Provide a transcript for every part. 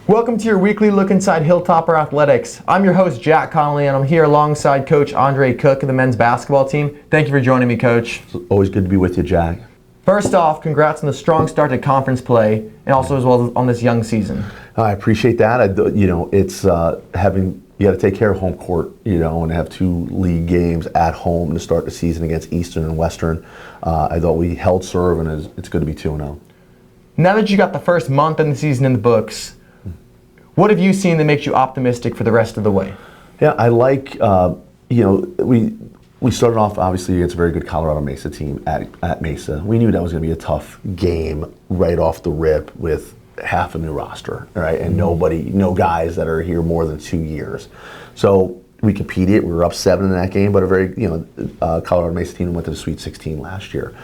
Welcome to your weekly look inside Hilltopper Athletics. I'm your host, Jack Connolly, and I'm here alongside Coach Andre Cook of the men's basketball team. Thank you for joining me, Coach. It's always good to be with you, Jack. First off, congrats on the strong start to conference play, and also as well on this young season. I appreciate that. It's you got to take care of home court, and have two league games at home to start the season against Eastern and Western. I thought we held serve, and it's good to be 2-0. Now that you got the first month in the season in the books, what have you seen that makes you optimistic for the rest of the way? Yeah, I like, we started off obviously against a very good Colorado Mesa team at Mesa. We knew that was going to be a tough game right off the rip with half a new roster, right? And no guys that are here more than 2 years. So we competed. We were up 7 in that game, but a very, Colorado Mesa team went to the Sweet 16 last year.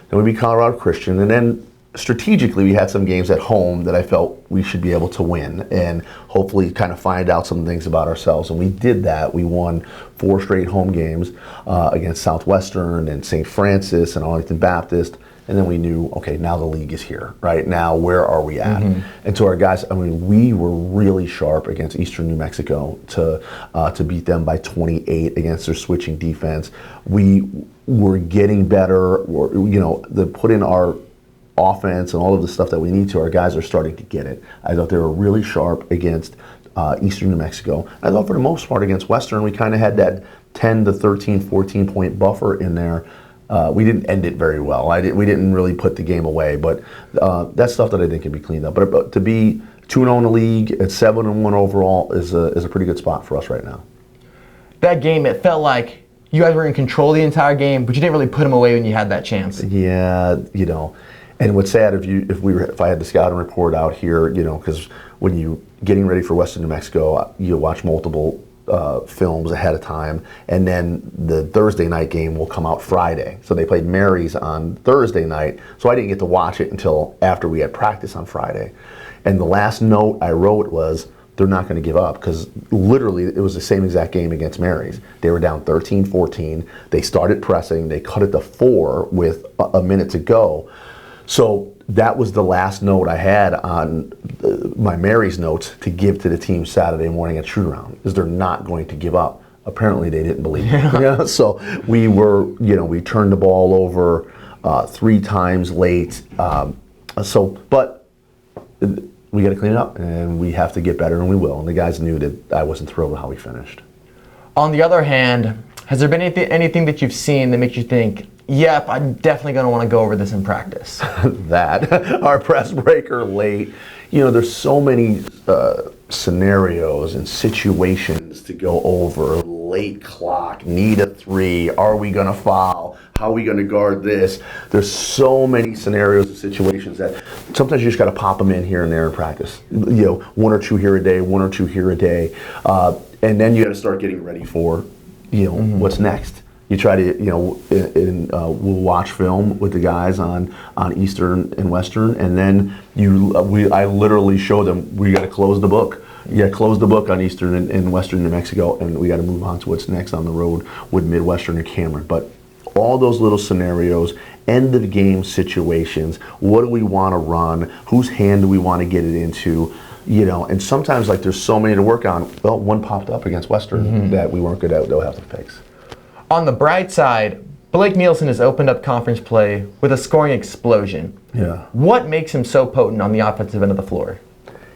Then we beat Colorado Christian, and then strategically, we had some games at home that I felt we should be able to win and hopefully kind of find out some things about ourselves. And we did that. We won 4 straight home games against Southwestern and St. Francis and Arlington Baptist. And then we knew, okay, now the league is here, right? Now, where are we at? And to our guys, we were really sharp against Eastern New Mexico to beat them by 28 against their switching defense. We were getting better, put in our offense and all of the stuff that we need to. Our guys are starting to get it. I thought they were really sharp against Eastern New Mexico. I thought for the most part against Western, we kind of had that 10 to 13, 14 point buffer in there. We didn't end it very well. We didn't really put the game away, but that's stuff that I think can be cleaned up. But to be 2-0 in the league at 7-1 overall is a pretty good spot for us right now. That game, it felt like you guys were in control the entire game, but you didn't really put them away when you had that chance. Yeah, And what's sad if I had the scouting report out here, because when you getting ready for Western New Mexico, you watch multiple films ahead of time, and then the Thursday night game will come out Friday. So they played Mary's on Thursday night, so I didn't get to watch it until after we had practice on Friday. And the last note I wrote was, they're not going to give up, because literally it was the same exact game against Mary's. They were down 13-14. They started pressing. They cut it to 4 with a minute to go. So that was the last note I had on my Mary's notes to give to the team Saturday morning at shoot-around, is they're not going to give up. Apparently they didn't believe me. So we were, we turned the ball over 3 times late. But we got to clean it up, and we have to get better, and we will. And the guys knew that I wasn't thrilled with how we finished. On the other hand, has there been anything that you've seen that makes you think, yep, I'm definitely going to want to go over this in practice? That, our press breaker late. There's so many scenarios and situations to go over. Late clock, need a 3, are we going to foul? How are we going to guard this? There's so many scenarios and situations that sometimes you just got to pop them in here and there in practice. 1 or 2 here a day, 1 or 2 here a day. And then you got to start getting ready for, what's next. You try to, we'll watch film with the guys on Eastern and Western, and then I literally show them, we got to close the book. You got to close the book on Eastern and Western New Mexico, and we got to move on to what's next on the road with Midwestern and Cameron. But all those little scenarios, end of the game situations, what do we want to run? Whose hand do we want to get it into? And sometimes there's so many to work on. Well, one popped up against Western that we weren't good at. They'll have to fix. On the bright side, Blake Nielsen has opened up conference play with a scoring explosion. Yeah. What makes him so potent on the offensive end of the floor?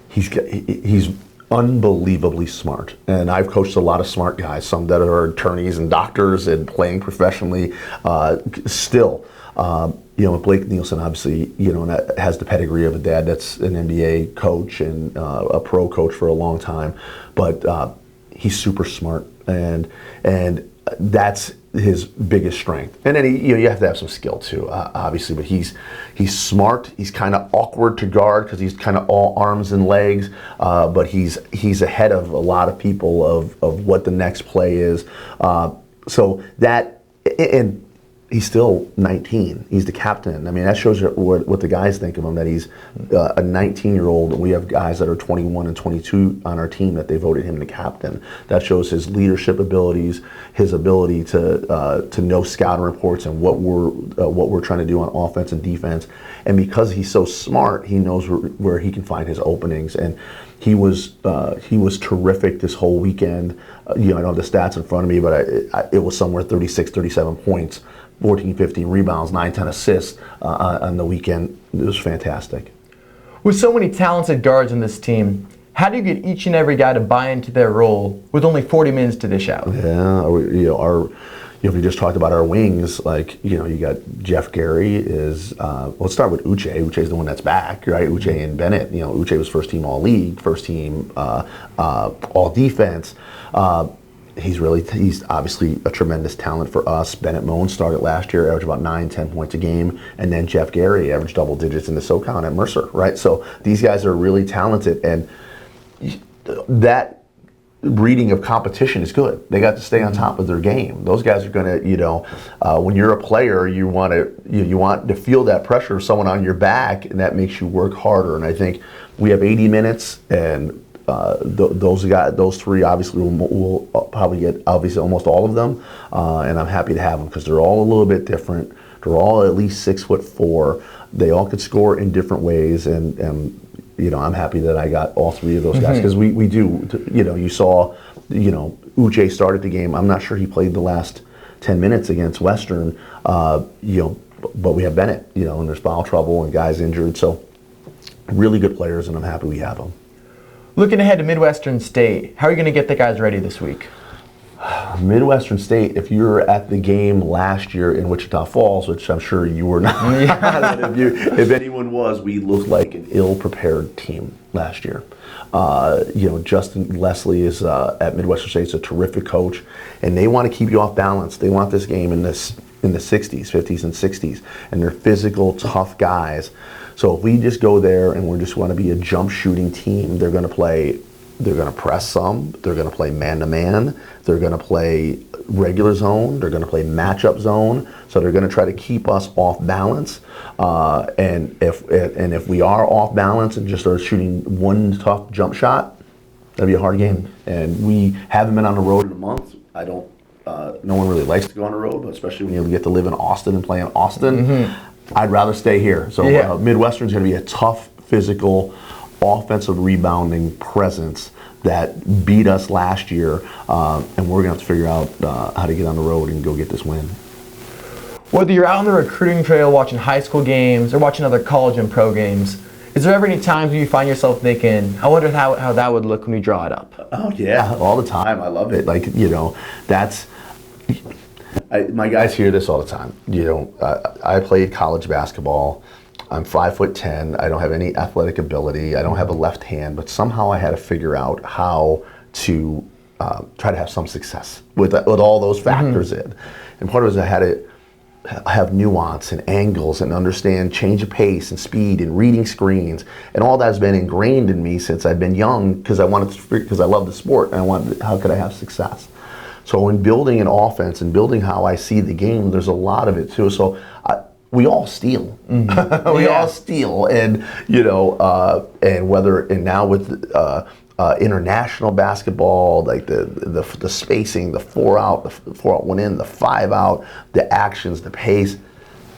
He's unbelievably smart, and I've coached a lot of smart guys, some that are attorneys and doctors and playing professionally. Still, Blake Nielsen obviously, has the pedigree of a dad that's an NBA coach and a pro coach for a long time, but he's super smart, and that's his biggest strength. And then you have to have some skill too, obviously. But he's smart. He's kind of awkward to guard because he's kind of all arms and legs. But he's ahead of a lot of people of what the next play is. So that, and he's still 19. He's the captain. That shows you what the guys think of him, that he's a 19-year-old, and we have guys that are 21 and 22 on our team that they voted him the captain. That shows his leadership abilities, his ability to know scouting reports and what we're trying to do on offense and defense. And because he's so smart, he knows where he can find his openings. And he was terrific this whole weekend. I don't have the stats in front of me, but it was somewhere 36, 37 points, 14, 15 rebounds, 9, 10 assists on the weekend. It was fantastic. With so many talented guards in this team, how do you get each and every guy to buy into their role with only 40 minutes to dish out? Yeah, if we just talked about our wings, you got Jeff Gary is, let's start with Uche. Uche's the one that's back, right? Uche and Bennett. Uche was first team all league, first team all defense. He's obviously a tremendous talent for us. Bennett Moan started last year, averaged about 9, 10 points a game. And then Jeff Gary averaged double digits in the SoCon at Mercer, right? So these guys are really talented. And that breeding of competition is good. They got to stay on top of their game. Those guys are going to, when you're a player, you want to feel that pressure of someone on your back, and that makes you work harder. And I think we have 80 minutes, and those three obviously will probably get almost all of them, and I'm happy to have them because they're all a little bit different. They're all at least 6'4". They all could score in different ways, and I'm happy that I got all three of those guys because we do. You saw, Uche started the game. I'm not sure he played the last 10 minutes against Western, but we have Bennett, and there's foul trouble and guys injured. So really good players, and I'm happy we have them. Looking ahead to Midwestern State, how are you going to get the guys ready this week? Midwestern State, if you were at the game last year in Wichita Falls, which I'm sure you were not, if anyone was, we looked like an ill-prepared team last year. Justin Leslie is at Midwestern State. Is a terrific coach, and they want to keep you off balance. They want this game in the 60s, 50s, and 60s, and they're physical, tough guys. So if we just go there and we just want to be a jump shooting team, they're going to press some, they're going to play man-to-man, they're going to play regular zone, they're going to play matchup zone, so they're going to try to keep us off balance. And if we are off balance and just start shooting one tough jump shot, that'd be a hard game. And we haven't been on the road in a month. No one really likes to go on the road, but especially when you get to live in Austin and play in Austin, I'd rather stay here. So Midwestern's going to be a tough, physical, offensive rebounding presence that beat us last year, and we're going to have to figure out how to get on the road and go get this win. Whether you're out on the recruiting trail watching high school games or watching other college and pro games, is there ever any times where you find yourself thinking, I wonder how that would look when we draw it up? Oh, yeah, all the time. I love it. My guys hear this all the time. I played college basketball. I'm 5'10". I don't have any athletic ability. I don't have a left hand, but somehow I had to figure out how to try to have some success with all those factors in. And part of it is I had to have nuance and angles and understand change of pace and speed and reading screens, and all that has been ingrained in me since I've been young because I love the sport and how could I have success. So in building an offense and building how I see the game, there's a lot of it too. So we all steal. We all steal, and and now with international basketball, like the spacing, the 4-out 1 in, the 5-out, the actions, the pace,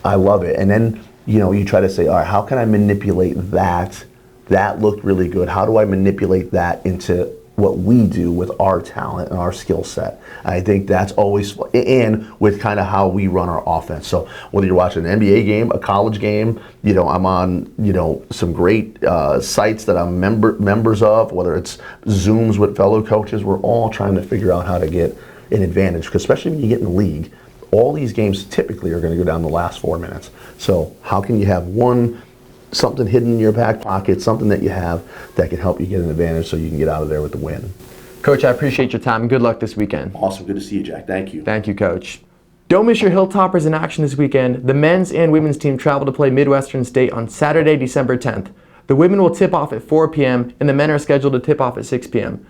I love it. And then you try to say, all right, how can I manipulate that? That looked really good. How do I manipulate that into what we do with our talent and our skill set? I think that's always in with kind of how we run our offense. So whether you're watching an NBA game, a college game, I'm on some great sites that I'm members of, whether it's Zooms with fellow coaches. We're all trying to figure out how to get an advantage, because especially when you get in the league, all these games typically are going to go down the last 4 minutes. So how can you have something hidden in your back pocket, something that you have that can help you get an advantage so you can get out of there with the win? Coach, I appreciate your time. Good luck this weekend. Awesome. Good to see you, Jack. Thank you. Thank you, Coach. Don't miss your Hilltoppers in action this weekend. The men's and women's team travel to play Midwestern State on Saturday, December 10th. The women will tip off at 4 p.m. and the men are scheduled to tip off at 6 p.m.